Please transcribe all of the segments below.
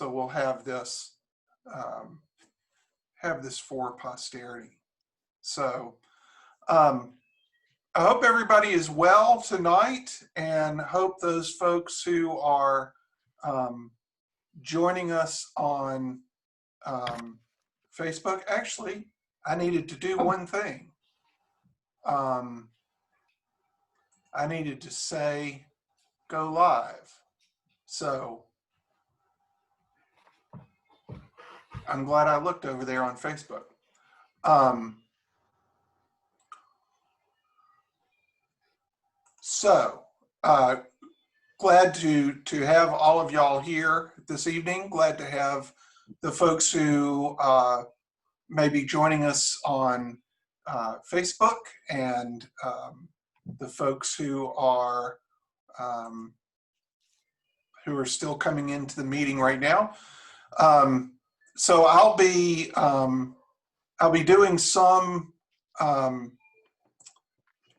So we'll have this for posterity. So I hope everybody is well tonight, and hope those folks who are joining us on Facebook. Actually, I needed to do one thing. I needed to say go live. So I'm glad I looked over there on Facebook. Glad to have all of y'all here this evening. Glad to have the folks who may be joining us on Facebook, and the folks who are still coming into the meeting right now. So I'll be doing some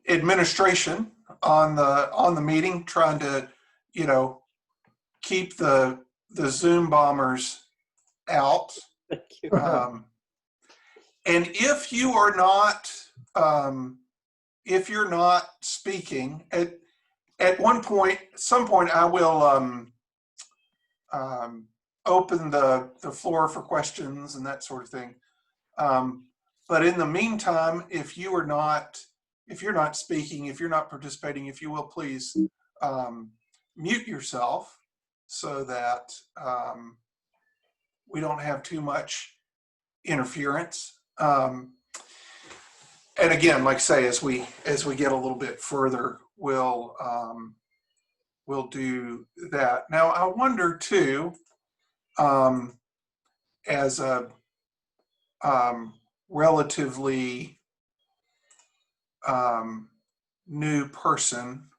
administration on the meeting, trying to keep the Zoom bombers out. Thank you. And if you are not if you're not speaking at some point I will open the floor for questions and that sort of thing. But in the meantime, if you're not speaking, if you're not participating, if you will, please mute yourself so that we don't have too much interference. And again, like I say, as we get a little bit further, we'll do that. Now, I wonder too, as a relatively new person,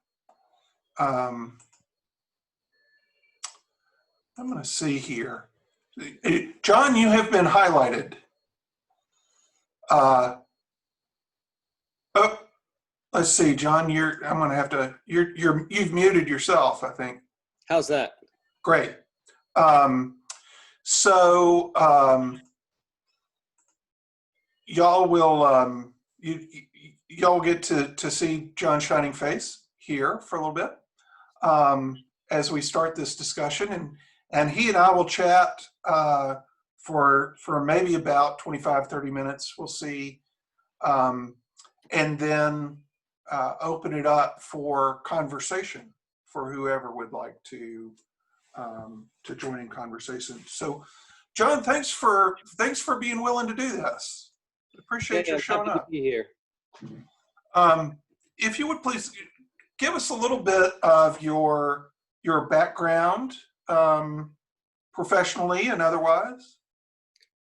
I'm going to see here. John, you have been highlighted. Oh, let's see, John. I'm going to have to. You've muted yourself, I think. How's that? Great. Y'all will y'all get to see John's shining face here for a little bit as we start this discussion, and he and I will chat for maybe about 25-30 minutes. We'll see, and then open it up for conversation for whoever would like to join in conversation. So, John, thanks for being willing to do this. Appreciate you showing up. To be here. If you would please give us a little bit of your background, professionally and otherwise.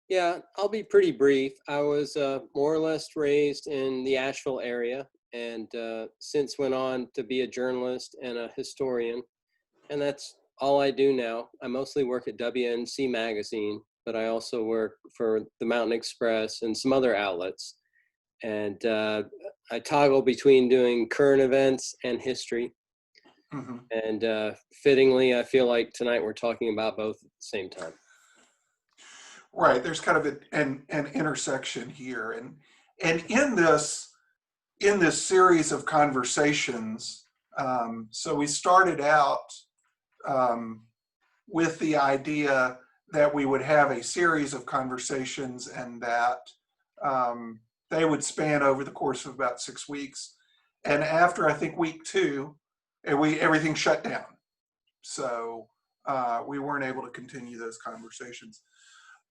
Yeah, I'll be pretty brief. I was more or less raised in the Asheville area, and since went on to be a journalist and a historian, and that's all I do now. I mostly work at WNC Magazine, but I also work for the Mountain Express and some other outlets. And I toggle between doing current events and history. Mm-hmm. And fittingly, I feel like tonight we're talking about both at the same time. Right, there's kind of an intersection here, and in this series of conversations, so we started out with the idea that we would have a series of conversations, and that they would span over the course of about 6 weeks. And after, I think, week 2, everything shut down. So we weren't able to continue those conversations.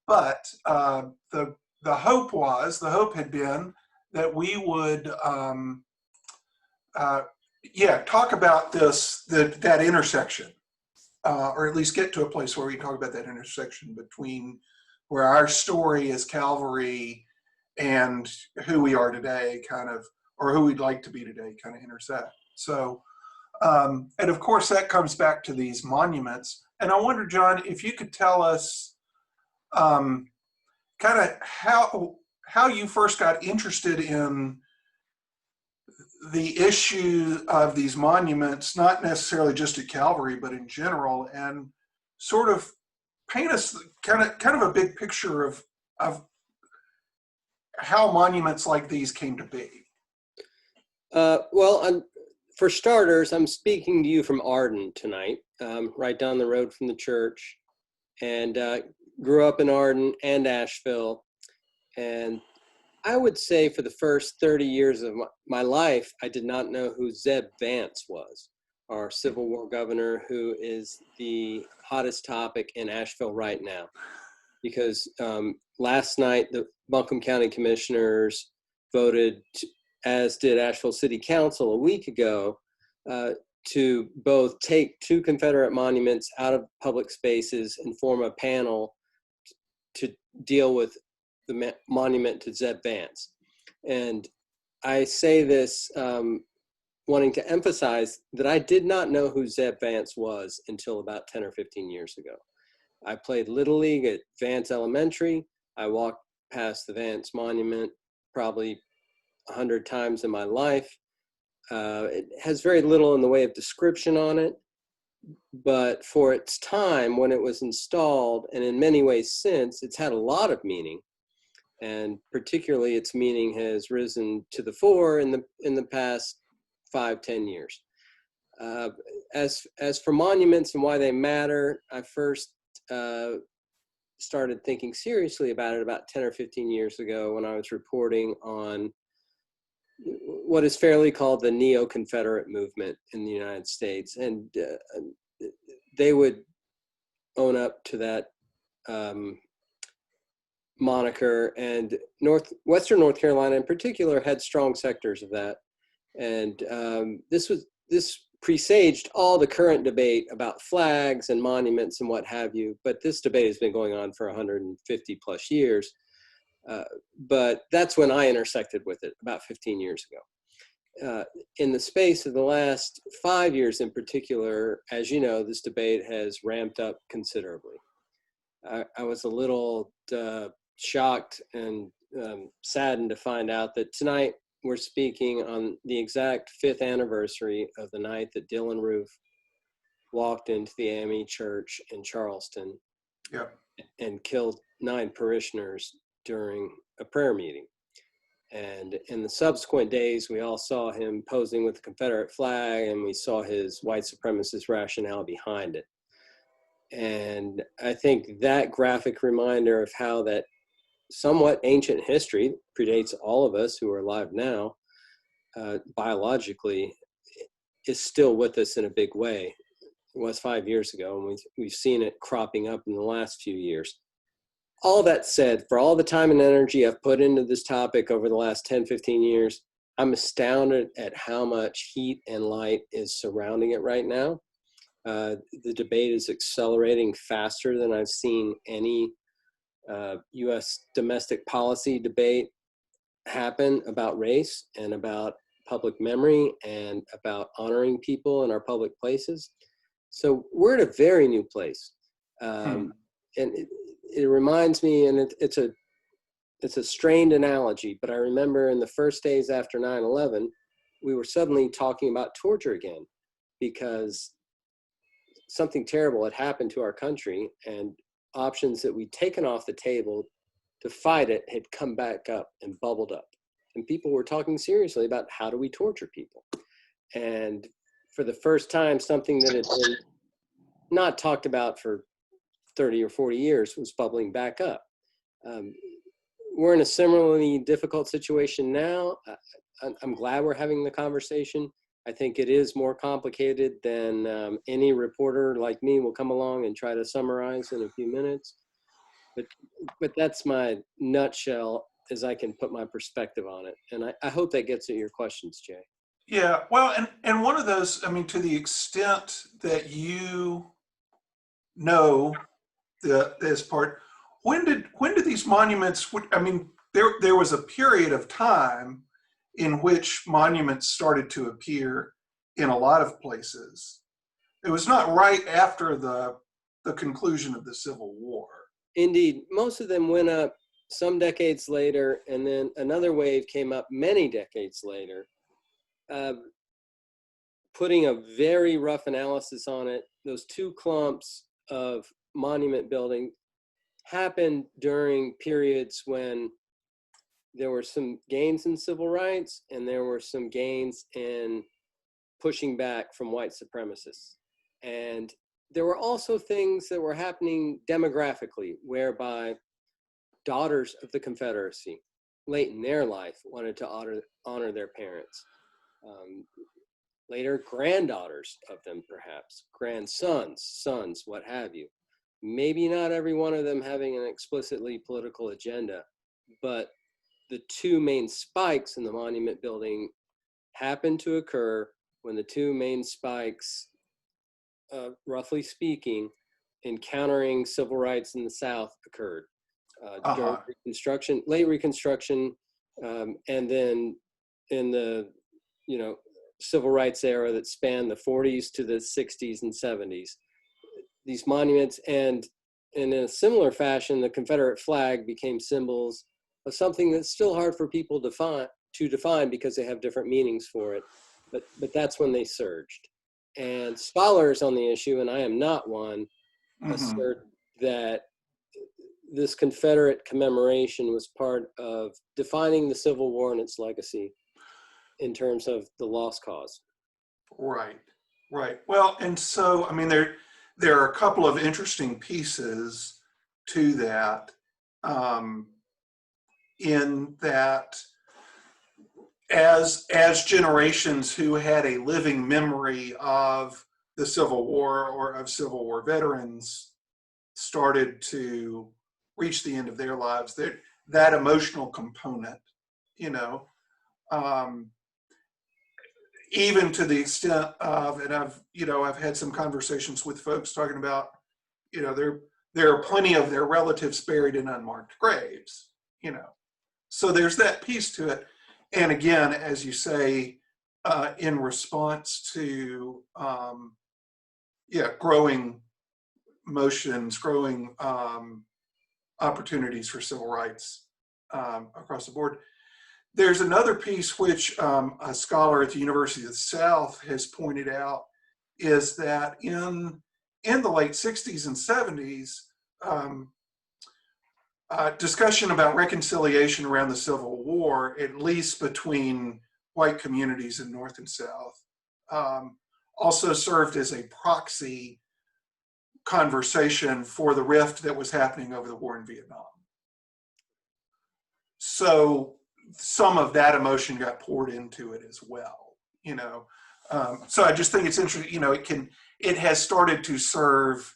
But the hope had been that we would talk about that intersection, or at least get to a place where we talk about that intersection between where our story as Calvary and who we are today, kind of, or who we'd like to be today, kind of intersect. So, and of course that comes back to these monuments. And I wonder, John, if you could tell us kind of how you first got interested in the issue of these monuments, not necessarily just at Calvary, but in general, and sort of paint us kind of a big picture of how monuments like these came to be. Well, for starters, I'm speaking to you from Arden tonight, right down the road from the church, and grew up in Arden and Asheville. And I would say for the first 30 years of my life, I did not know who Zeb Vance was, our Civil War governor, who is the hottest topic in Asheville right now. Because last night, the Buncombe County Commissioners voted, as did Asheville City Council a week ago, to both take 2 Confederate monuments out of public spaces and form a panel to deal with the monument to Zeb Vance. And I say this wanting to emphasize that I did not know who Zeb Vance was until about 10 or 15 years ago. I played Little League at Vance Elementary. I walked past the Vance Monument probably 100 times in my life. It has very little in the way of description on it, but for its time when it was installed, and in many ways since, it's had a lot of meaning. And particularly its meaning has risen to the fore in the past 5-10 years. As for monuments and why they matter, I first started thinking seriously about it about 10 or 15 years ago when I was reporting on what is fairly called the Neo-Confederate movement in the United States. And they would own up to that moniker, and Western North Carolina in particular had strong sectors of that. And this presaged all the current debate about flags and monuments and what have you, but this debate has been going on for 150 plus years. But that's when I intersected with it about 15 years ago. In the space of the last 5 years in particular, as you know, this debate has ramped up considerably. I was a little shocked and saddened to find out that tonight we're speaking on the exact 5th anniversary of the night that Dylan Roof walked into the AME church in Charleston. Yep. And killed 9 parishioners during a prayer meeting. And in the subsequent days, we all saw him posing with the Confederate flag, and we saw his white supremacist rationale behind it. And I think that graphic reminder of how that somewhat ancient history predates all of us who are alive now, biologically, is still with us in a big way. It was 5 years ago, and we've seen it cropping up in the last few years. All that said, for all the time and energy I've put into this topic over the last 10, 15 years, I'm astounded at how much heat and light is surrounding it right now. The debate is accelerating faster than I've seen any U.S. domestic policy debate happen about race and about public memory and about honoring people in our public places. So we're at a very new place. And it reminds me, and it's a strained analogy, but I remember in the first days after 9/11, we were suddenly talking about torture again because something terrible had happened to our country, and options that we'd taken off the table to fight it had come back up and bubbled up. And people were talking seriously about how do we torture people. And for the first time, something that had been not talked about for 30 or 40 years was bubbling back up. We're in a similarly difficult situation now. I'm glad we're having the conversation. I think it is more complicated than any reporter like me will come along and try to summarize in a few minutes. But that's my nutshell as I can put my perspective on it. And I hope that gets at your questions, Jay. Yeah, well, and one of those, I mean, to the extent that you know this part, when did these monuments, I mean, there was a period of time in which monuments started to appear in a lot of places. It was not right after the conclusion of the Civil War. Indeed, most of them went up some decades later, and then another wave came up many decades later. Putting a very rough analysis on it, those 2 clumps of monument building happened during periods when there were some gains in civil rights and there were some gains in pushing back from white supremacists. And there were also things that were happening demographically, whereby daughters of the Confederacy, late in their life, wanted to honor their parents. Later, granddaughters of them, perhaps, grandsons, sons, what have you. Maybe not every one of them having an explicitly political agenda, but the two main spikes in the monument building happened to occur when the two main spikes, roughly speaking, encountering civil rights in the South occurred during Reconstruction, late Reconstruction, and then in the civil rights era that spanned the 40s to the 60s and 70s. These monuments, and in a similar fashion, the Confederate flag became symbols of something that's still hard for people to define because they have different meanings for it. But that's when they surged. And scholars on the issue, and I am not one, assert that this Confederate commemoration was part of defining the Civil War and its legacy in terms of the lost cause. Right. Well, and so, I mean, there are a couple of interesting pieces to that, in that as generations who had a living memory of the Civil War or of Civil War veterans started to reach the end of their lives, that emotional component, even to the extent of, and I've had some conversations with folks talking about, there are plenty of their relatives buried in unmarked graves, so there's that piece to it. And again, as you say, in response to, growing motions, growing opportunities for civil rights across the board. There's another piece which a scholar at the University of the South has pointed out, is that in the late 60s and 70s, discussion about reconciliation around the Civil War, at least between white communities in North and South, also served as a proxy conversation for the rift that was happening over the war in Vietnam. So some of that emotion got poured into it as well, so I just think it's interesting, it has started to serve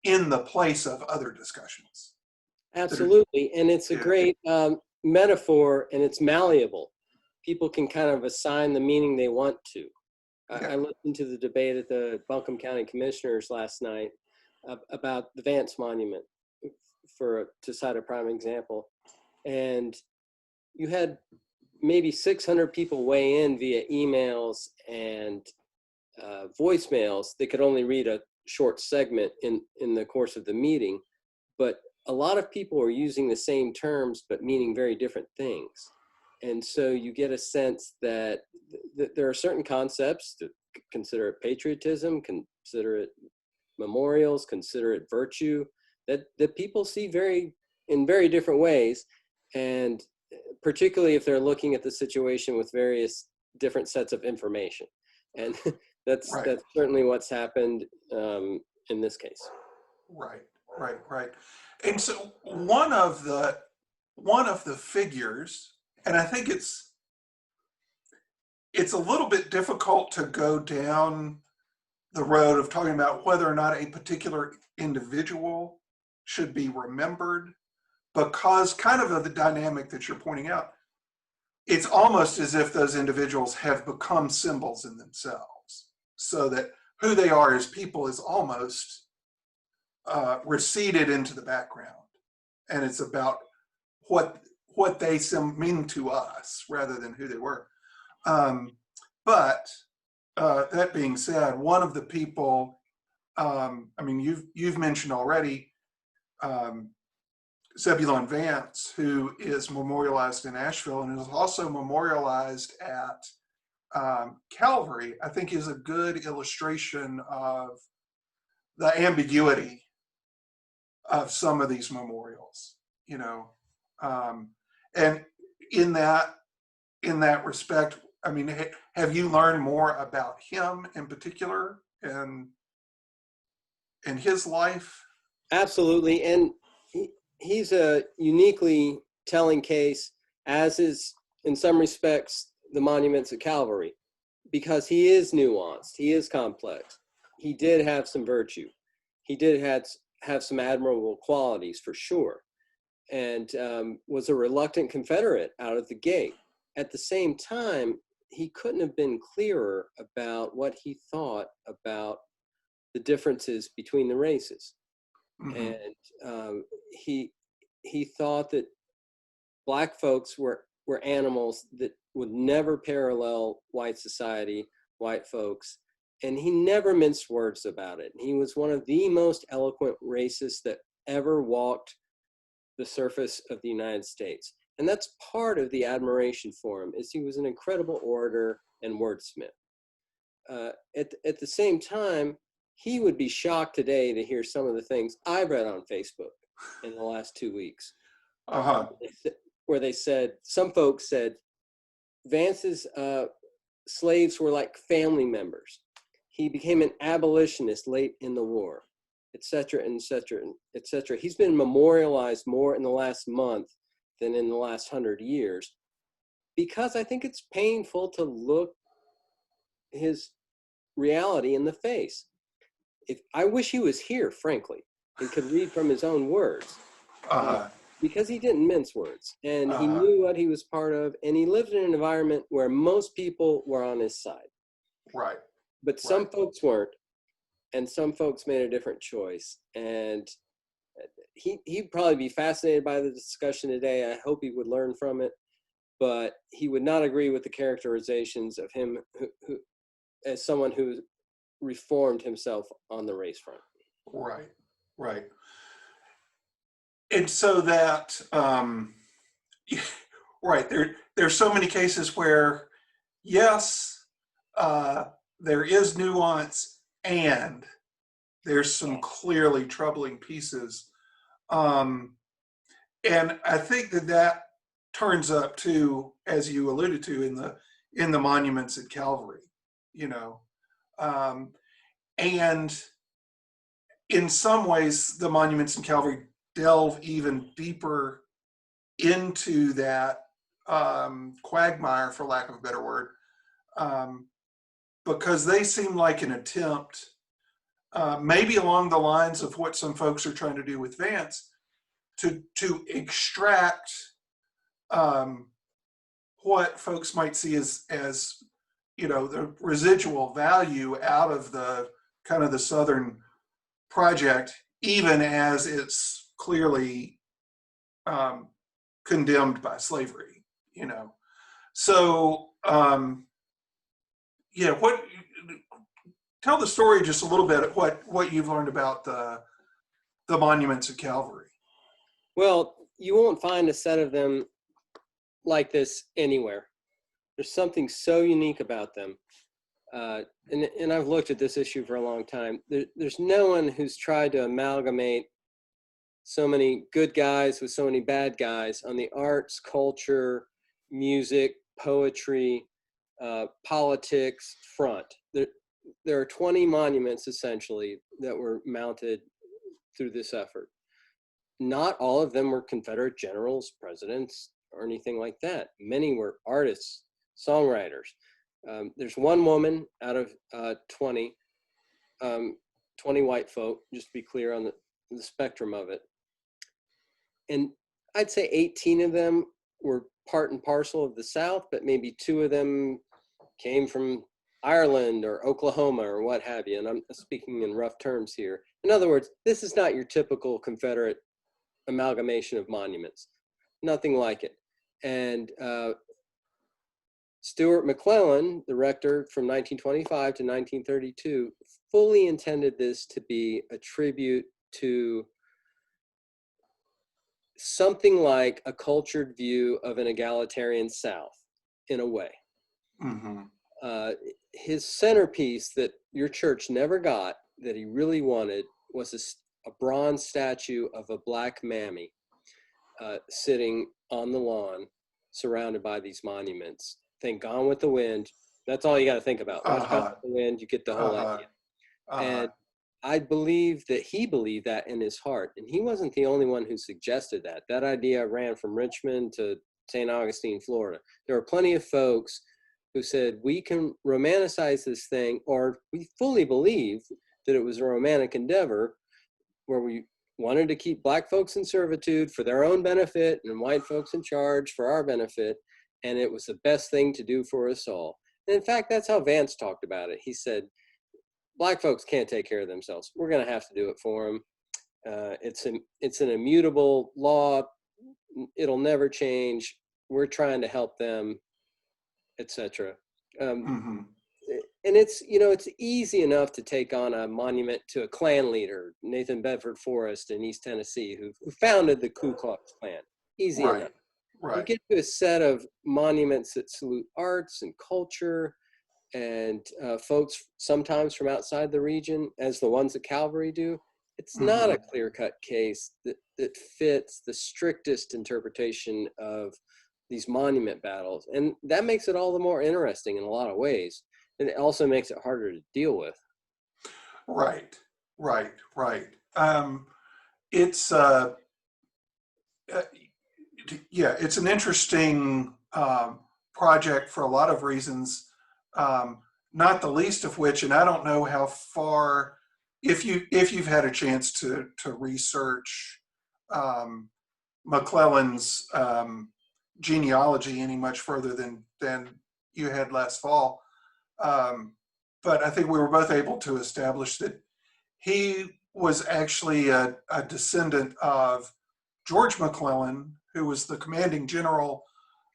in the place of other discussions. Absolutely, and it's a great metaphor, and it's malleable. People can kind of assign the meaning they want to. I listened to the debate at the Buncombe County Commissioners last night about the Vance Monument, to cite a prime example, and you had maybe 600 people weigh in via emails and voicemails. They could only read a short segment in the course of the meeting, but a lot of people are using the same terms but meaning very different things. And so you get a sense that there are certain concepts, to consider it patriotism, consider it memorials, consider it virtue, that people see in very different ways. And particularly if they're looking at the situation with various different sets of information. And that's certainly what's happened in this case. Right. And so one of the figures, and I think it's a little bit difficult to go down the road of talking about whether or not a particular individual should be remembered, because kind of the dynamic that you're pointing out, it's almost as if those individuals have become symbols in themselves, so that who they are as people is almost receded into the background, and it's about what they mean to us rather than who they were. But that being said, one of the people, you've mentioned already, Zebulon Vance, who is memorialized in Asheville and is also memorialized at Calvary, I think is a good illustration of the ambiguity of some of these memorials, you know. And in that respect, I mean, have you learned more about him in particular and his life? Absolutely. And he's a uniquely telling case, as is, in some respects, the monuments at Calvary, because he is nuanced, he is complex. He did have some virtue. He did have some admirable qualities, for sure, and was a reluctant Confederate out of the gate. At the same time, he couldn't have been clearer about what he thought about the differences between the races. Mm-hmm. And he thought that Black folks were animals that would never parallel white society, white folks, and he never minced words about it. He was one of the most eloquent racists that ever walked the surface of the United States. And that's part of the admiration for him, is he was an incredible orator and wordsmith. At the same time, he would be shocked today to hear some of the things I've read on Facebook in the last 2 weeks, Uh-huh. where they said, some folks said, Vance's slaves were like family members. He became an abolitionist late in the war, et cetera, et cetera, et cetera. He's been memorialized more in the last month than in the last 100 years, because I think it's painful to look his reality in the face. I wish he was here, frankly, and could read from his own words, Uh-huh. because he didn't mince words, and he Uh-huh. knew what he was part of, and he lived in an environment where most people were on his side. Right. But some Right. folks weren't, and some folks made a different choice. And he'd probably be fascinated by the discussion today. I hope he would learn from it, but he would not agree with the characterizations of him who as someone who reformed himself on the race front. Right. Right. And so that right, there's so many cases where yes, there is nuance and there's some clearly troubling pieces. And I think that turns up too, as you alluded to, in the monuments at Calvary, you know. Um, and in some ways, the monuments in Calvary delve even deeper into that quagmire, for lack of a better word, um, because they seem like an attempt, maybe along the lines of what some folks are trying to do with Vance, to extract what folks might see as the residual value out of the kind of the Southern project, even as it's clearly condemned by slavery, So, yeah, tell the story just a little bit of what you've learned about the monuments at Calvary. Well, you won't find a set of them like this anywhere. There's something so unique about them. And I've looked at this issue for a long time. There's no one who's tried to amalgamate so many good guys with so many bad guys on the arts, culture, music, poetry, politics front. There are 20 monuments essentially that were mounted through this effort. Not all of them were Confederate generals, presidents, or anything like that. Many were artists, songwriters. There's one woman out of 20 white folk, just to be clear on the spectrum of it. And I'd say 18 of them were part and parcel of the South, but maybe 2 of them came from Ireland or Oklahoma or what have you. And I'm speaking in rough terms here. In other words, this is not your typical Confederate amalgamation of monuments. Nothing like it. And Stuart McClellan, the rector from 1925 to 1932, fully intended this to be a tribute to something like a cultured view of an egalitarian South, in a way. Mm-hmm. His centerpiece that your church never got, that he really wanted, was a bronze statue of a black mammy sitting on the lawn, surrounded by these monuments. Think Gone with the Wind. That's all you got to think about. Watch Gone Uh-huh. with the Wind, you get the whole Uh-huh. idea. Uh-huh. And I believe that he believed that in his heart. And he wasn't the only one who suggested that. That idea ran from Richmond to St. Augustine, Florida. There were plenty of folks who said, we can romanticize this thing, or we fully believe that it was a romantic endeavor where we wanted to keep black folks in servitude for their own benefit and white folks in charge for our benefit. And it was the best thing to do for us all. And in fact, that's how Vance talked about it. He said, black folks can't take care of themselves. We're going to have to do it for them. It's an immutable law. It'll never change. We're trying to help them, etc. Mm-hmm. And it's easy enough to take on a monument to a Klan leader, Nathan Bedford Forrest in East Tennessee, who founded the Ku Klux Klan. Easy Right. enough. You Right. get to a set of monuments that salute arts and culture and folks sometimes from outside the region, as the ones that Calvary do. It's not a clear-cut case that fits the strictest interpretation of these monument battles. And that makes it all the more interesting in a lot of ways. And it also makes it harder to deal with. Right. Right. Right. It's yeah, it's an interesting project for a lot of reasons, not the least of which, and I don't know how far, if you've had a chance to research McClellan's genealogy any much further than you had last fall, but I think we were both able to establish that he was actually a descendant of George McClellan, who was the commanding general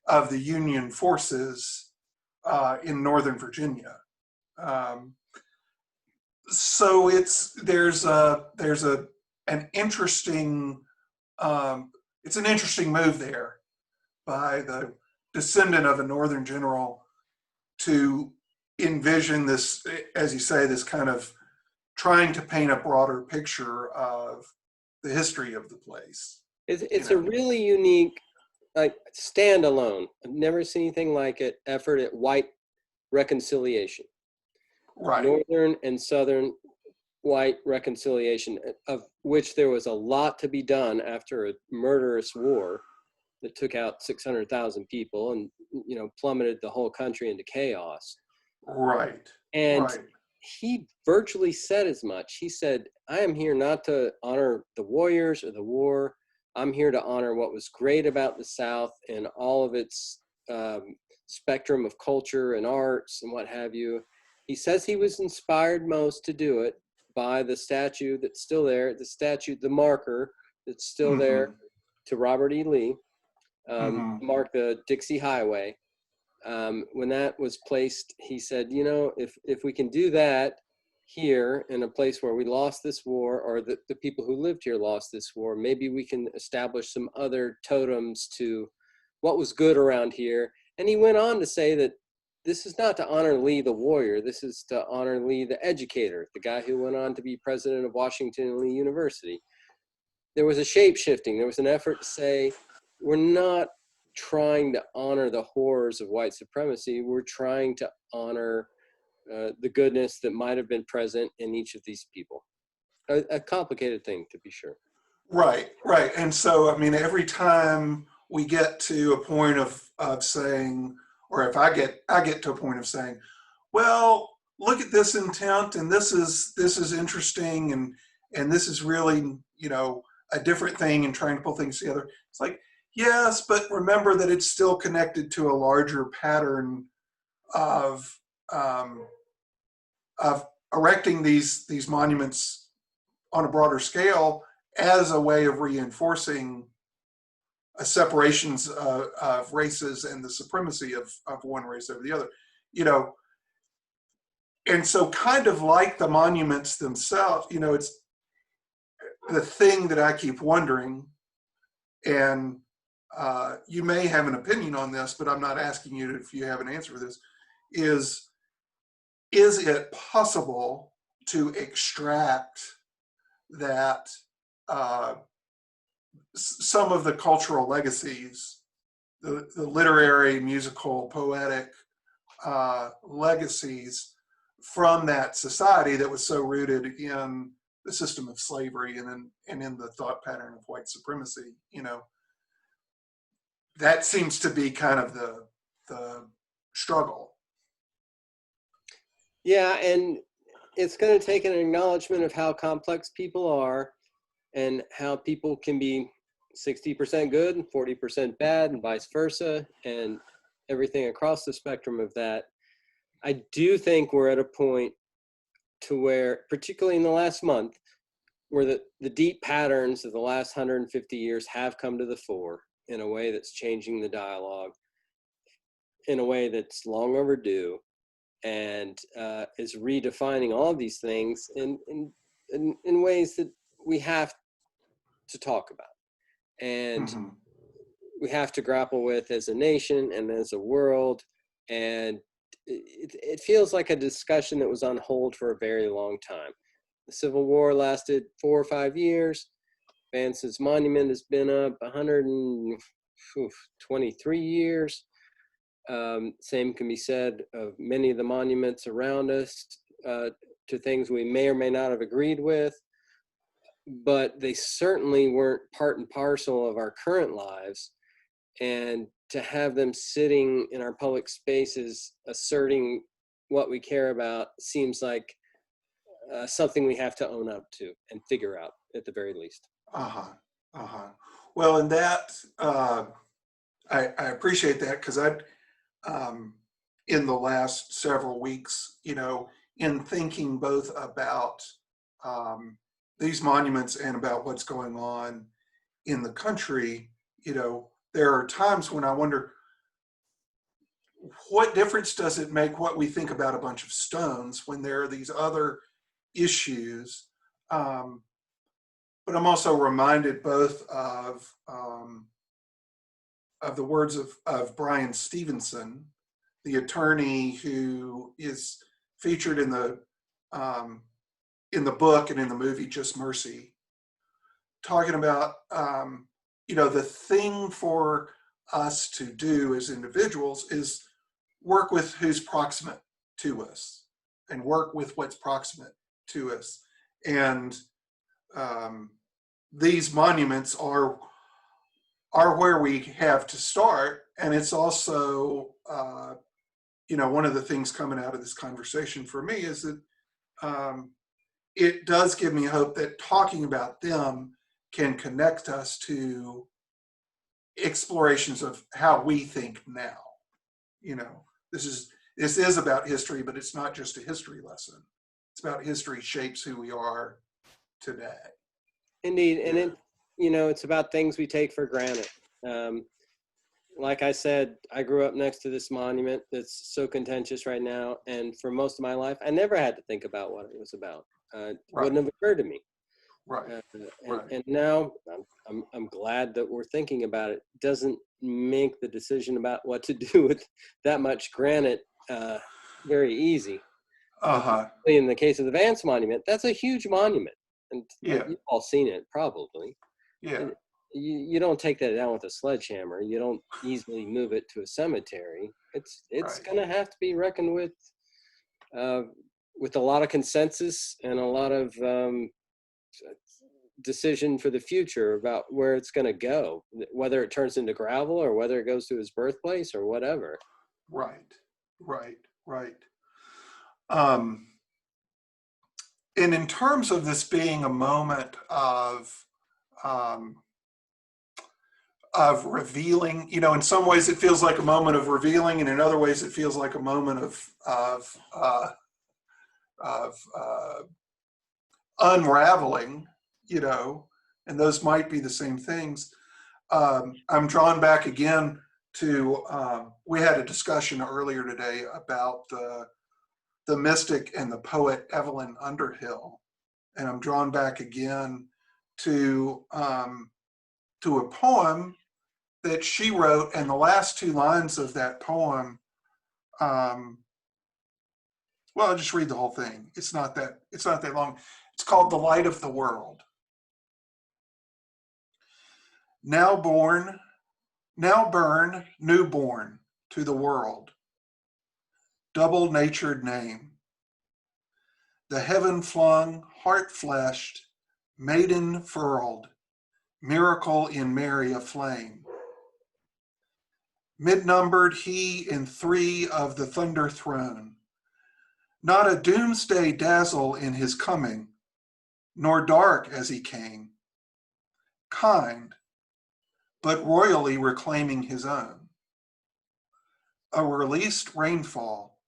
of the Union forces in Northern Virginia. So there's an interesting it's an interesting move there by the descendant of a Northern general to envision this, as you say, this kind of trying to paint a broader picture of the history of the place. It's a really unique, like, standalone, I've never seen anything like it, effort at white reconciliation. Right. Northern and Southern white reconciliation, of which there was a lot to be done after a murderous war that took out 600,000 people and plummeted the whole country into chaos. Right. And right. he virtually said as much. He said, I am here not to honor the warriors or the war. I'm here to honor what was great about the South and all of its spectrum of culture and arts and what have you. He says he was inspired most to do it by the statue that's still there, the marker that's still there to Robert E. Lee, mark the Dixie Highway. When that was placed, he said, if we can do that here in a place where we lost this war, or the people who lived here lost this war, maybe we can establish some other totems to what was good around here. And he went on to say that this is not to honor Lee the warrior, this is to honor Lee the educator, the guy who went on to be president of Washington and Lee University. There was a shape-shifting. There was an effort to say, we're not trying to honor the horrors of white supremacy. We're trying to honor the goodness that might have been present in each of these people. A complicated thing, to be sure. Right. And so, I mean, every time we get to a point of saying, or if I get to a point of saying, well, look at this intent, and this is interesting, and this is really, a different thing, and trying to pull things together. It's like, yes, but remember that it's still connected to a larger pattern of erecting these monuments on a broader scale as a way of reinforcing separations of races and the supremacy of one race over the other, And so, kind of like the monuments themselves, it's the thing that I keep wondering, and you may have an opinion on this, but I'm not asking you if you have an answer for this, is it possible to extract that uh, some of the cultural legacies, the literary, musical, poetic legacies from that society that was so rooted in the system of slavery and in the thought pattern of white supremacy. That seems to be kind of the struggle. Yeah, and it's going to take an acknowledgement of how complex people are and how people can be 60% good and 40% bad and vice versa, and everything across the spectrum of that. I do think we're at a point to where, particularly in the last month, where the deep patterns of the last 150 years have come to the fore in a way that's changing the dialogue, in a way that's long overdue, and is redefining all of these things in ways that we have to talk about. And Mm-hmm. we have to grapple with as a nation and as a world. And it feels like a discussion that was on hold for a very long time. The Civil War lasted 4 or 5 years. Vance's monument has been up 123 years. Same can be said of many of the monuments around us to things we may or may not have agreed with, but they certainly weren't part and parcel of our current lives. And to have them sitting in our public spaces asserting what we care about seems like something we have to own up to and figure out at the very least. Well, and that I appreciate that, because in the last several weeks, in thinking both about these monuments and about what's going on in the country, there are times when I wonder, what difference does it make what we think about a bunch of stones when there are these other issues? But I'm also reminded both of the words of Brian Stevenson, the attorney who is featured in the book and in the movie Just Mercy, talking about the thing for us to do as individuals is work with who's proximate to us and work with what's proximate to us. And these monuments are where we have to start. And it's also, one of the things coming out of this conversation for me is that it does give me hope that talking about them can connect us to explorations of how we think now. This is about history, but it's not just a history lesson. It's about history shapes who we are today. Indeed. And it's about things we take for granted. Like I said, I grew up next to this monument that's so contentious right now. And for most of my life, I never had to think about what it was about. It wouldn't have occurred to me. Right. And now I'm glad that we're thinking about it. Doesn't make the decision about what to do with that much granite very easy. In the case of the Vance Monument, that's a huge monument, and you've all seen it probably. Yeah. You don't take that down with a sledgehammer. You don't easily move it to a cemetery. It's going to have to be reckoned with a lot of consensus and a lot of decision for the future about where it's going to go, whether it turns into gravel or whether it goes to his birthplace or whatever. Right. And in terms of this being a moment of revealing, in some ways it feels like a moment of revealing, and in other ways it feels like a moment of unraveling, and those might be the same things. I'm drawn back again to, we had a discussion earlier today about the mystic and the poet Evelyn Underhill, and I'm drawn back again to a poem that she wrote, and the last 2 lines of that poem, well, I'll just read the whole thing. It's not that long. It's called "The Light of the World." now born, now burn, newborn to the world, double-natured name, the heaven-flung, heart-fleshed, maiden-furled, miracle in Mary aflame. Mid-numbered he in three of the thunder throne, not a doomsday dazzle in his coming, nor dark as he came, kind, but royally reclaiming his own. A released rainfall,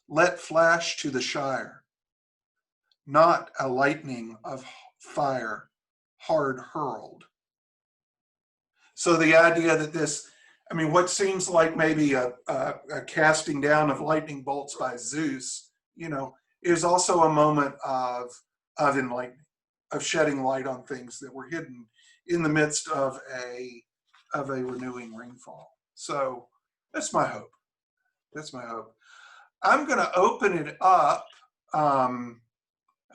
let flash to the shire, not a lightning of fire, hard hurled. So the idea that this, I mean, what seems like maybe a casting down of lightning bolts by Zeus, is also a moment of enlightenment, of shedding light on things that were hidden in the midst of a renewing rainfall. So that's my hope. That's my hope. I'm going to open it up. I'm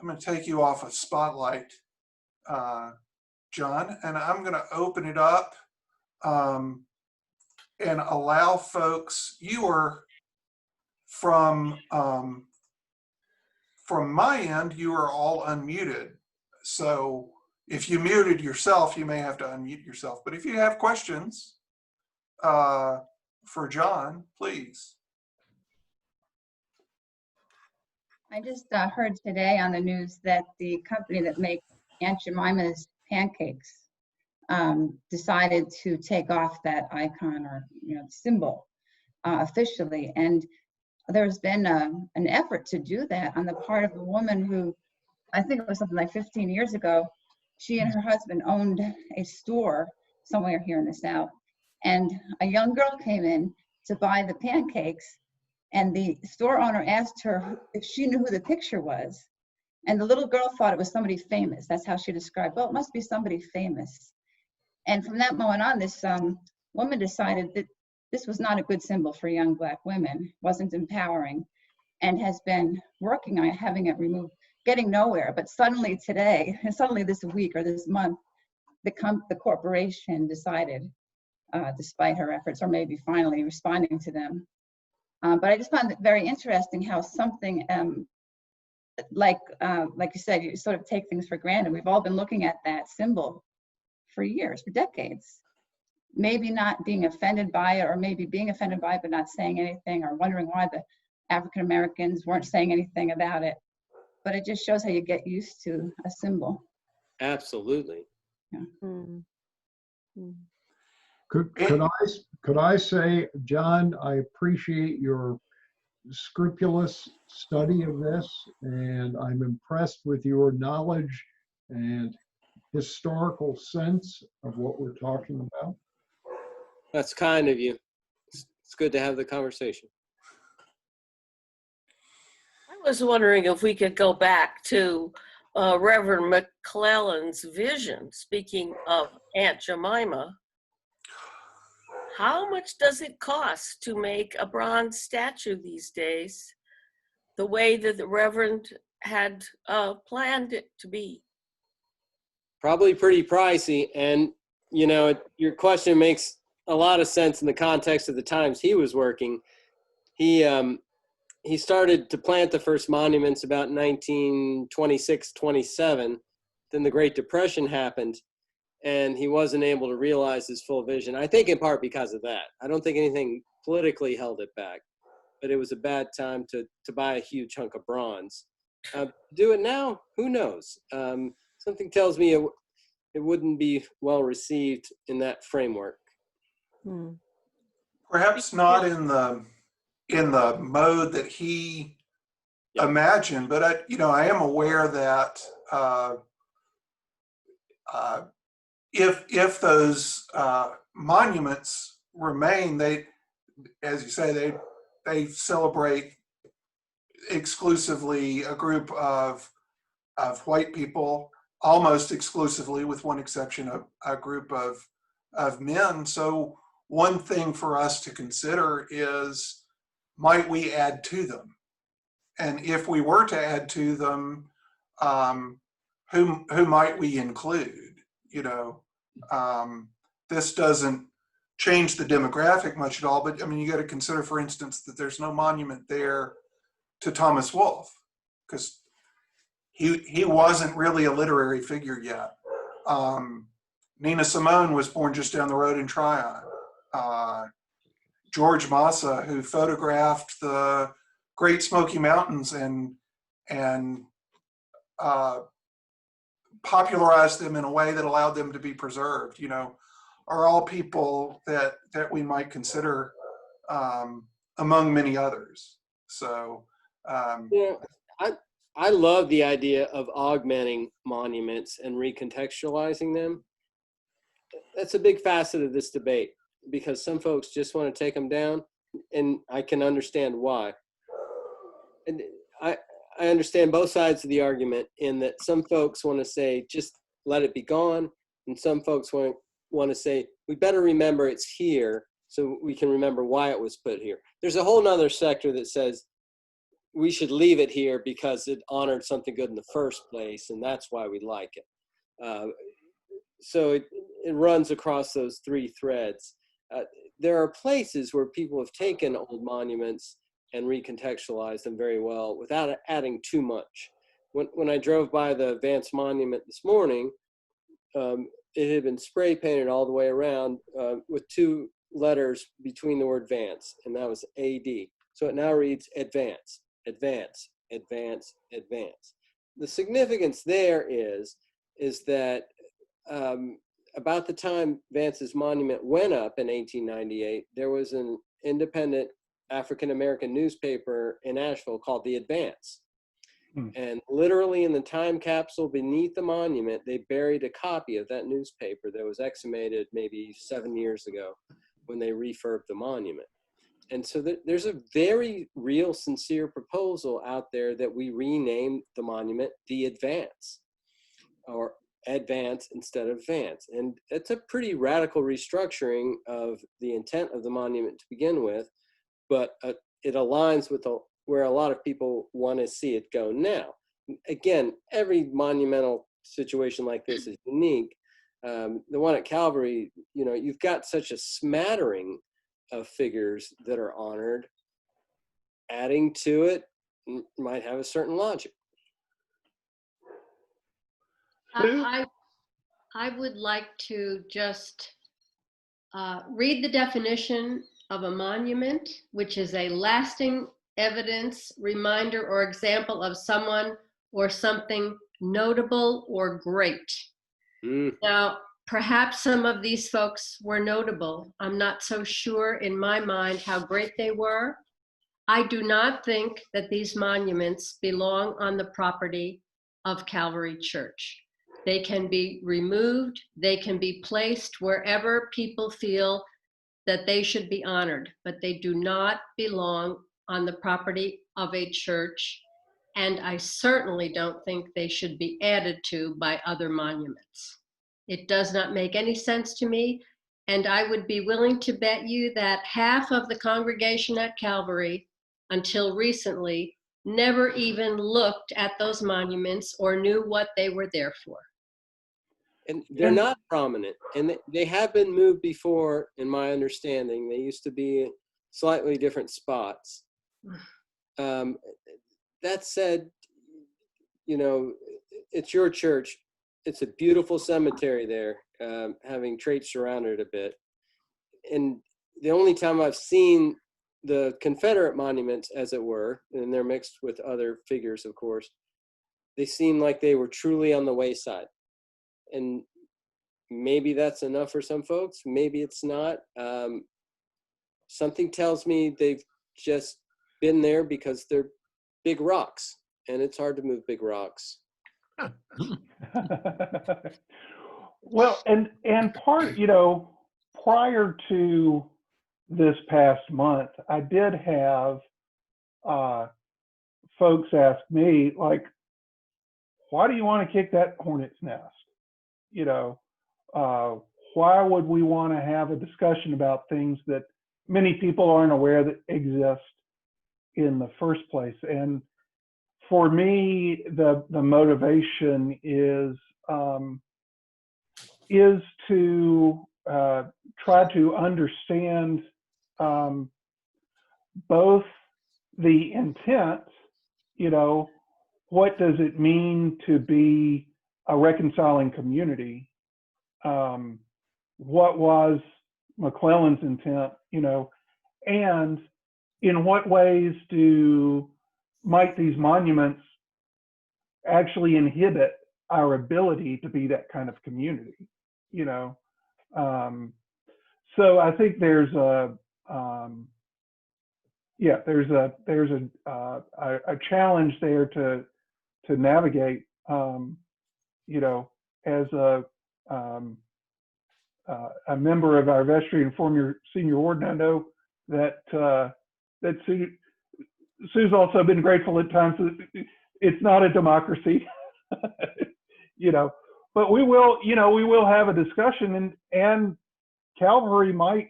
going to take you off of Spotlight, John, and I'm going to open it up and allow folks. You are from my end. You are all unmuted. So if you muted yourself, you may have to unmute yourself. But if you have questions for Jon, please. I just heard today on the news that the company that makes Aunt Jemima's pancakes decided to take off that icon or symbol officially. And there's been an effort to do that on the part of a woman who, I think it was something like 15 years ago, she and her husband owned a store somewhere here in the South. And a young girl came in to buy the pancakes, and the store owner asked her if she knew who the picture was. And the little girl thought it was somebody famous. That's how she described, well, it must be somebody famous. And from that moment on, this woman decided that this was not a good symbol for young Black women, wasn't empowering, and has been working on having it removed, getting nowhere. But suddenly today, and suddenly this week or this month, the corporation decided, despite her efforts, or maybe finally responding to them. But I just found it very interesting how something like you said, you sort of take things for granted. We've all been looking at that symbol for years, for decades. Maybe not being offended by it, or maybe being offended by it but not saying anything, or wondering why the African Americans weren't saying anything about it. But it just shows how you get used to a symbol. Absolutely. Yeah. Mm-hmm. Could I say, Jon, I appreciate your scrupulous study of this, and I'm impressed with your knowledge and historical sense of what we're talking about. That's kind of you. It's good to have the conversation. I was wondering if we could go back to Reverend McClellan's vision. Speaking of Aunt Jemima, how much does it cost to make a bronze statue these days, the way that the Reverend had planned it to be? Probably pretty pricey. And, your question makes a lot of sense in the context of the times he was working. He started to plant the first monuments about 1926, 27. Then the Great Depression happened, and he wasn't able to realize his full vision. I think in part because of that. I don't think anything politically held it back, but it was a bad time to buy a huge hunk of bronze. Do it now? Who knows? Something tells me it wouldn't be well received in that framework. Perhaps not in the mode that he imagined, but I am aware that if those monuments remain, they, as you say, they celebrate exclusively a group of white people, almost exclusively, with one exception, a group of men. So one thing for us to consider is, might we add to them? And if we were to add to them, who might we include? this doesn't change the demographic much at all. But I mean, you got to consider, for instance, that there's no monument there to Thomas Wolfe, because he wasn't really a literary figure yet. Nina Simone was born just down the road in Tryon. George Massa, who photographed the Great Smoky Mountains and popularized them in a way that allowed them to be preserved, are all people that we might consider among many others. So Yeah, I love the idea of augmenting monuments and recontextualizing them. That's a big facet of this debate, because some folks just want to take them down, and I can understand why. And I understand both sides of the argument, in that some folks want to say, just let it be gone. And some folks want to say, we better remember it's here so we can remember why it was put here. There's a whole nother sector that says we should leave it here because it honored something good in the first place, and that's why we like it. So it runs across those three threads. There are places where people have taken old monuments and recontextualized them very well without adding too much. When I drove by the Vance Monument this morning, it had been spray painted all the way around with two letters between the word Vance, and that was AD. So it now reads Advance, Advance, Advance, Advance. The significance there is that about the time Vance's monument went up in 1898, there was an independent African-American newspaper in Asheville called The Advance. And literally in the time capsule beneath the monument, they buried a copy of that newspaper that was exhumated maybe 7 years ago when they refurbed the monument. And so there's a very real, sincere proposal out there that we rename the monument The Advance, or Advance instead of Vance. And it's a pretty radical restructuring of the intent of the monument to begin with, but it aligns with where a lot of people want to see it go now. Again, every monumental situation like this is unique. The one at Calvary, you've got such a smattering of figures that are honored. Adding to it might have a certain logic. I would like to just read the definition of a monument, which is a lasting evidence, reminder, or example of someone or something notable or great. Now, perhaps some of these folks were notable. I'm not so sure in my mind how great they were. I do not think that these monuments belong on the property of Calvary Church. They can be removed. They can be placed wherever people feel that they should be honored, but they do not belong on the property of a church. And I certainly don't think they should be added to by other monuments. It does not make any sense to me. And I would be willing to bet you that half of the congregation at Calvary, until recently, never even looked at those monuments or knew what they were there for. And they're not prominent, and they have been moved before, in my understanding. They used to be slightly different spots. That said, it's your church. It's a beautiful cemetery there, having traipsed around it a bit. And the only time I've seen the Confederate monuments, as it were, and they're mixed with other figures, of course, they seem like they were truly on the wayside. And maybe that's enough for some folks. Maybe it's not. Something tells me they've just been there because they're big rocks, and it's hard to move big rocks. Well, and part, prior to this past month, I did have folks ask me, like, why do you want to kick that hornet's nest? Why would we want to have a discussion about things that many people aren't aware that exist in the first place? And for me, the motivation is to try to understand both the intent, what does it mean to be a reconciling community? What was McClellan's intent, and in what ways might these monuments actually inhibit our ability to be that kind of community, so I think there's a challenge there to navigate, as a member of our vestry and former senior warden. I know that Sue's also been grateful at times that it's not a democracy, but we will have a discussion, and Calvary might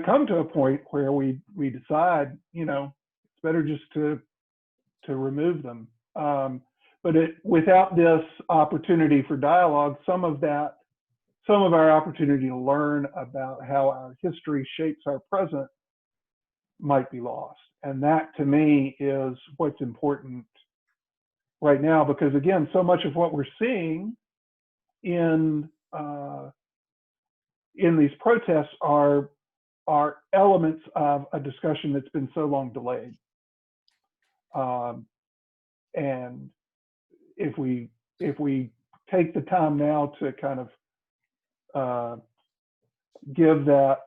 come to a point where we decide, it's better just to remove them. But without this opportunity for dialogue, some of our opportunity to learn about how our history shapes our present might be lost. And that, to me, is what's important right now, because again, so much of what we're seeing in these protests are elements of a discussion that's been so long delayed. And if we take the time now to kind of give that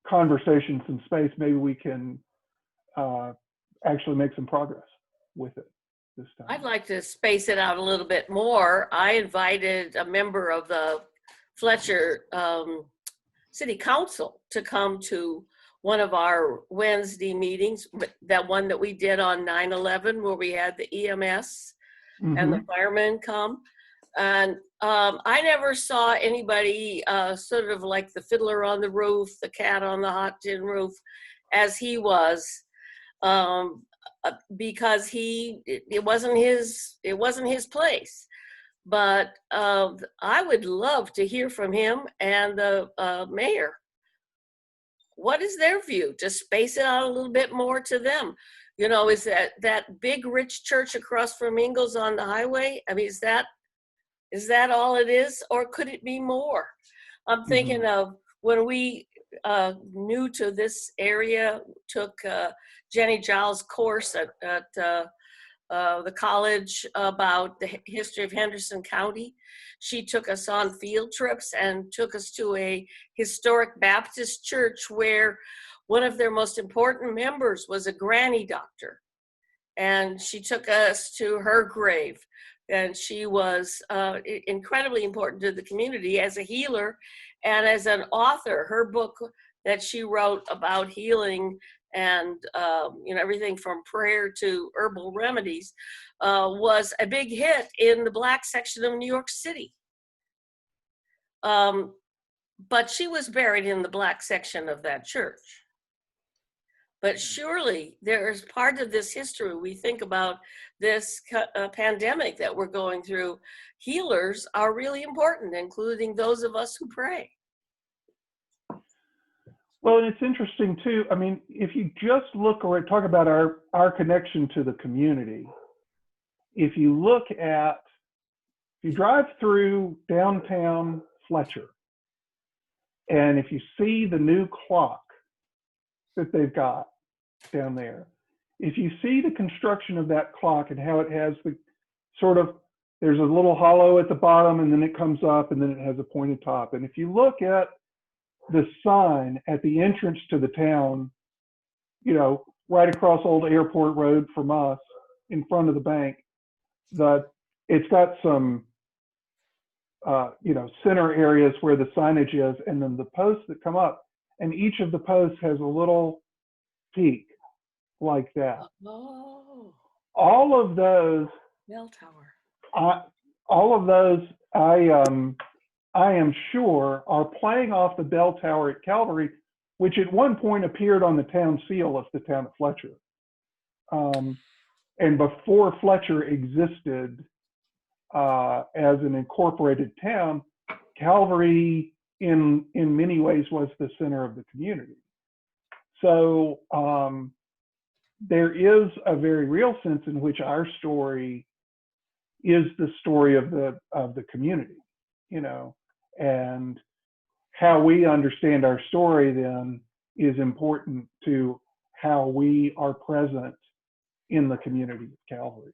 conversation some space, maybe we can actually make some progress with it this time. I'd like to space it out a little bit more. I invited a member of the Fletcher City Council to come to one of our Wednesday meetings, that one that we did on 9/11, where we had the EMS and the firemen come. And I never saw anybody sort of like the fiddler on the roof, the cat on the hot tin roof, as he was, because it wasn't his place. But I would love to hear from him and the mayor. What is their view? To space it out a little bit more to them. Is that big rich church across from Ingalls on the highway? I mean, is that all it is, or could it be more? I'm thinking of when we new to this area, took Jenny Giles' course at the college about the history of Henderson County. She took us on field trips and took us to a historic Baptist church where one of their most important members was a granny doctor. And she took us to her grave. And she was incredibly important to the community as a healer and as an author. Her book that she wrote about healing and everything from prayer to herbal remedies was a big hit in the Black section of New York City. But she was buried in the Black section of that church. But surely there is part of this history. We think about this pandemic that we're going through. Healers are really important, including those of us who pray. Well, it's interesting too. I mean, if you just look or talk about our connection to the community, if you drive through downtown Fletcher, and if you see the new clock that they've got down there, if you see the construction of that clock and how it has the there's a little hollow at the bottom and then it comes up and then it has a pointed top. And if you look at the sign at the entrance to the town, right across Old Airport Road from us in front of the bank, it's got some, center areas where the signage is, and then the posts that come up, and each of the posts has a little peak like that. Oh. All of those, Bell tower. I am sure are playing off the bell tower at Calvary, which at one point appeared on the town seal of the town of Fletcher. And before Fletcher existed as an incorporated town, Calvary in many ways was the center of the community. So there is a very real sense in which our story is the story of the community, you know, and how we understand our story then is important to how we are present in the community of Calvary.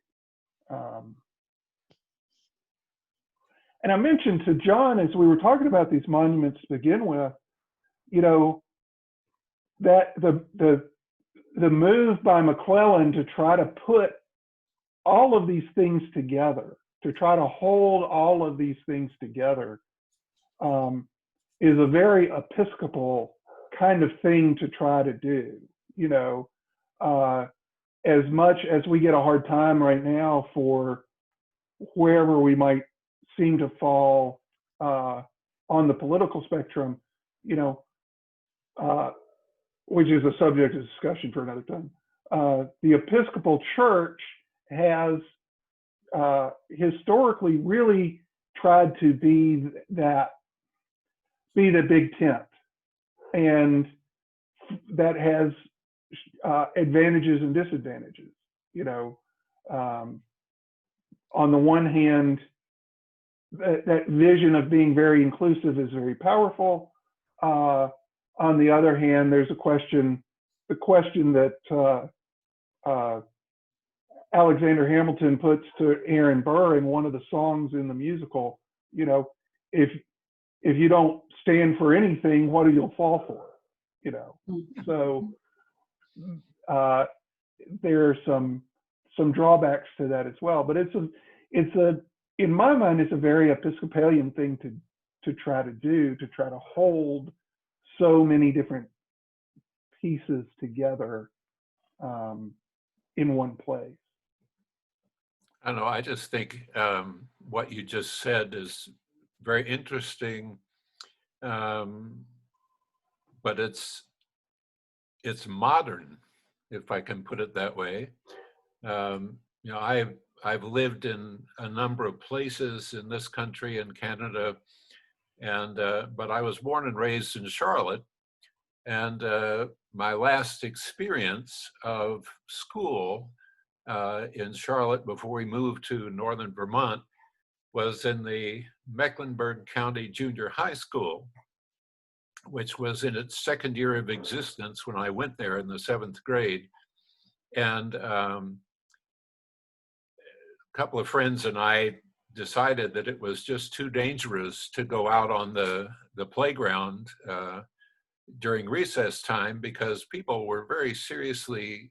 And I mentioned to John, as we were talking about these monuments to begin with, you know, that the move by McClellan to try to put all of these things together, to try to hold all of these things together, is a very Episcopal kind of thing to try to do. You know, as much as we get a hard time right now for wherever we might seem to fall on the political spectrum, you know, which is a subject of discussion for another time. The Episcopal Church has historically really tried to be the big tent, and that has advantages and disadvantages. You know, on the one hand, that vision of being very inclusive is very powerful. On the other hand, there's the question that Alexander Hamilton puts to Aaron Burr in one of the songs in the musical. You know, if you don't stand for anything, what do you fall for? You know, so there are some drawbacks to that as well. But it's in my mind, it's a very Episcopalian thing to try to do, to try to hold so many different pieces together in one place. I don't know. I just think what you just said is very interesting, but it's modern, if I can put it that way. You know, I've lived in a number of places in this country and Canada, and but I was born and raised in Charlotte, and my last experience of school in Charlotte before we moved to northern Vermont was in the Mecklenburg County Junior High School, which was in its second year of existence when I went there in the 7th grade. And a couple of friends and I decided that it was just too dangerous to go out on the playground during recess time, because people were very seriously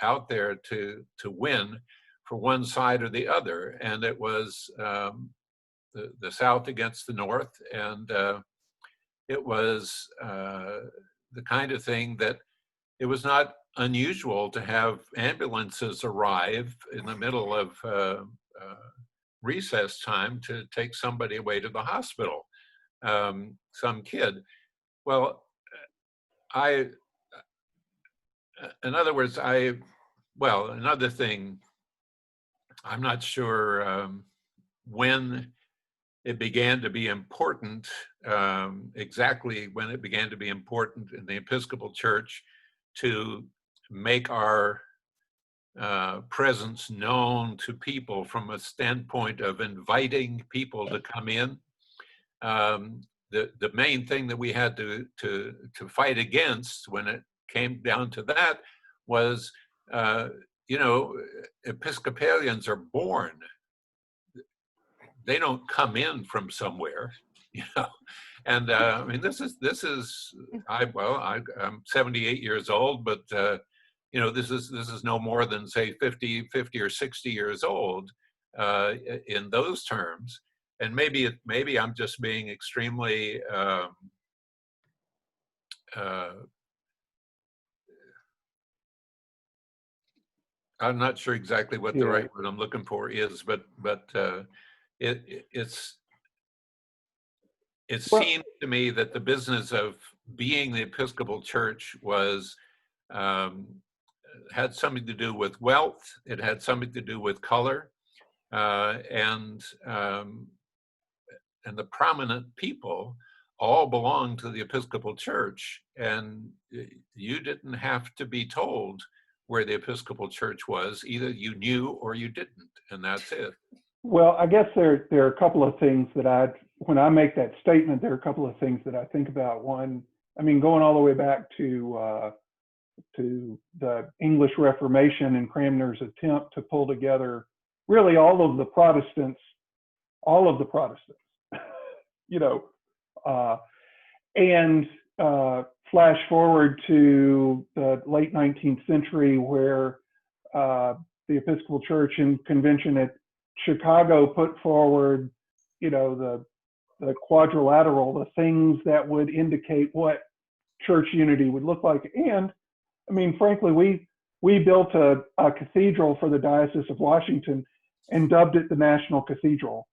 out there to win for one side or the other. And it was the South against the North. And it was the kind of thing that it was not unusual to have ambulances arrive in the middle of recess time to take somebody away to the hospital, some kid. Well, in other words, another thing, I'm not sure when it began to be important, exactly when it began to be important in the Episcopal Church to make our presence known to people from a standpoint of inviting people to come in. The main thing that we had to fight against when it came down to that was, you know, Episcopalians are born. They don't come in from somewhere, you know. And I mean, this is I'm 78 years old, but you know, this is no more than, say, 50 or 60 years old in those terms. And maybe I'm just being extremely I'm not sure exactly what the right word I'm looking for is, but it seemed to me that the business of being the Episcopal Church was had something to do with wealth. It had something to do with color, and the prominent people all belonged to the Episcopal Church, and you didn't have to be told where the Episcopal Church was. Either you knew or you didn't, and that's it. Well, I guess there are a couple of things that when I make that statement, there are a couple of things that I think about. One, I mean, going all the way back to the English Reformation and Cranmer's attempt to pull together really all of the Protestants, you know, and flash forward to the late 19th century where the Episcopal Church and Convention at Chicago put forward, you know, the quadrilateral, the things that would indicate what church unity would look like. And I mean, frankly, we built a cathedral for the Diocese of Washington and dubbed it the National Cathedral,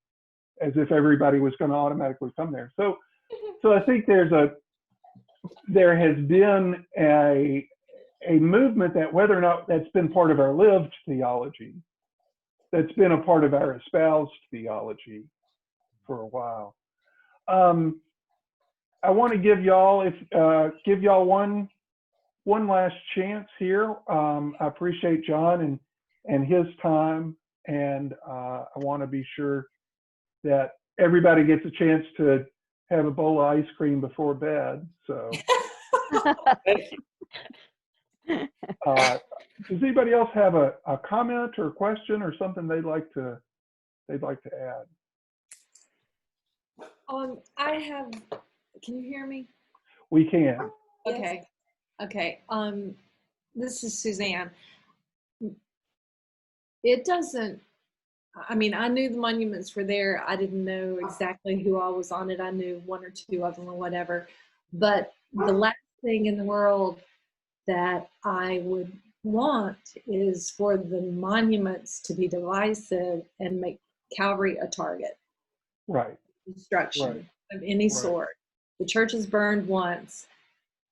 as if everybody was going to automatically come there. So I think there has been a movement that, whether or not that's been part of our lived theology, that's been a part of our espoused theology for a while. I want to give y'all one last chance here. I appreciate Jon and his time, and I want to be sure that everybody gets a chance to have a bowl of ice cream before bed. So, does anybody else have a comment or a question or something they'd like to add? Can you hear me? We can. Okay. Okay. This is Suzanne. It doesn't, I mean, I knew the monuments were there. I didn't know exactly who all was on it. I knew one or two of them or whatever. But the last thing in the world that I would want is for the monuments to be divisive and make Calvary a target. Right. Destruction of any sort. The church is burned once,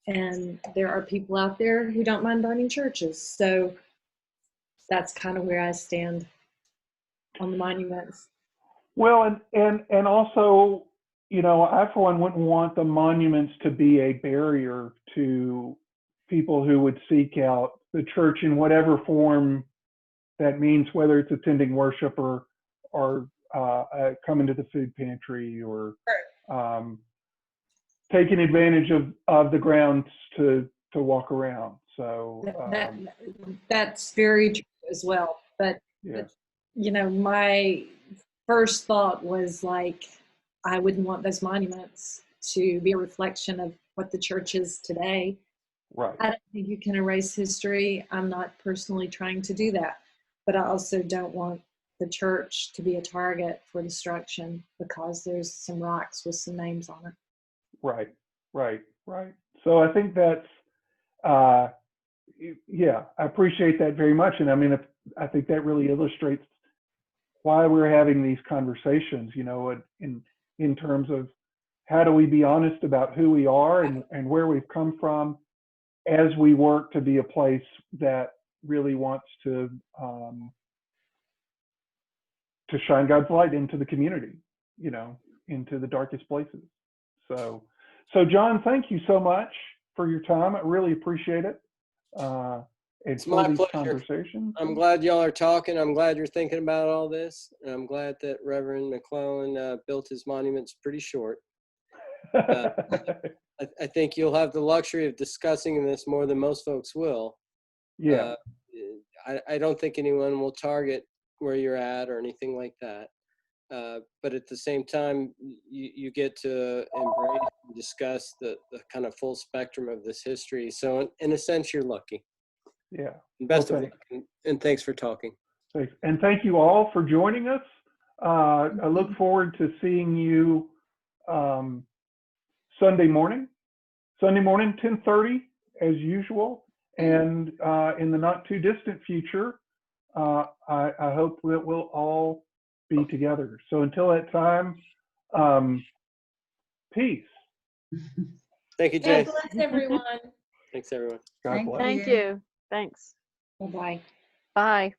and there are people out there who don't mind burning churches. So that's kind of where I stand on the monuments. Well, and also, you know, I for one wouldn't want the monuments to be a barrier to people who would seek out the church in whatever form that means, whether it's attending worship or coming to the food pantry or taking advantage of the grounds to walk around. So that's very true as well. But you know, my first thought was like, I wouldn't want those monuments to be a reflection of what the church is today. Right. I don't think you can erase history. I'm not personally trying to do that, but I also don't want the church to be a target for destruction because there's some rocks with some names on it. Right. So I think that's, I appreciate that very much. And I mean, I think that really illustrates why we're having these conversations, you know, in terms of how do we be honest about who we are and where we've come from as we work to be a place that really wants to shine God's light into the community, you know, into the darkest places. So Jon, thank you so much for your time. I really appreciate it. It's my pleasure. Conversations. I'm glad y'all are talking. I'm glad you're thinking about all this. And I'm glad that Reverend McClellan built his monuments pretty short. I think you'll have the luxury of discussing this more than most folks will. Yeah. I don't think anyone will target where you're at or anything like that. But at the same time, you get to embrace and discuss the kind of full spectrum of this history. So in a sense, you're lucky. Yeah. Best of luck, and thanks for talking. Thanks. And thank you all for joining us. I look forward to seeing you Sunday morning, 10:30 as usual. And in the not too distant future, I hope that we'll all be together. So until that time, peace. Thank you, Jay. God bless everyone. Thanks, everyone. God bless. Thank you. Thanks. Bye-bye. Bye.